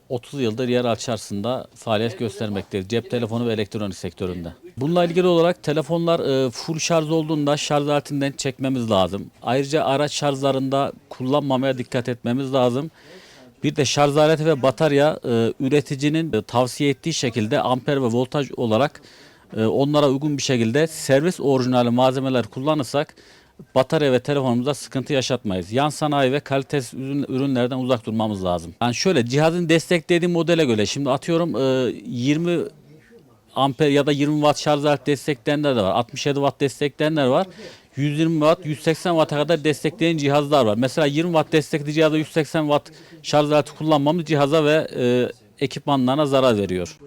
30 yıldır yerel çarşısında faaliyet göstermektedir. Cep telefonu ve elektronik sektöründe. Bununla ilgili olarak telefonlar full şarj olduğunda şarj aletinden çekmemiz lazım. Ayrıca araç şarjlarında kullanmamaya dikkat etmemiz lazım. Bir de şarj aleti ve batarya üreticinin tavsiye ettiği şekilde amper ve voltaj olarak onlara uygun bir şekilde servis orijinali malzemeler kullanırsak batarya ve telefonumuzda sıkıntı yaşatmayız. Yan sanayi ve kalitesiz ürünlerden uzak durmamız lazım. Yani şöyle cihazın desteklediği modele göre şimdi atıyorum 20 amper ya da 20 watt şarj aleti destekleyenler de var. 67 watt destekleyenler var. 120 watt, 180 watt'a kadar destekleyen cihazlar var. Mesela 20 watt destekli cihazda 180 watt şarj aleti kullanmamız cihaza ve ekipmanlarına zarar veriyor.